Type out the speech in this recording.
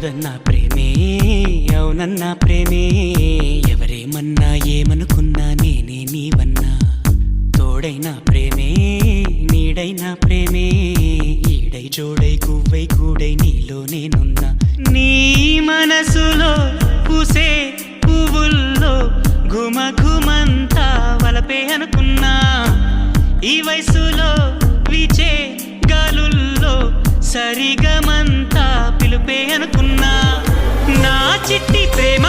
కాదన్నా ప్రేమే అవునన్నా ప్రేమే ఎవరేమన్నా ఏమనుకున్నా నేనే నీవన్నా తోడైనా ప్రేమే నీడైనా ప్రేమే ఈడై జోడై కువ్వై కూడై నీలో నేనున్నా నీ మనసులో పూసే పువ్వుల్లో ఘుమ ఘుమంతా వలపే అనుకున్నా ఈ వయసులో వీచే గాలుల్లో సరిగమంతా పిలుపే అనుకున్నా నా చిట్టి ప్రేమ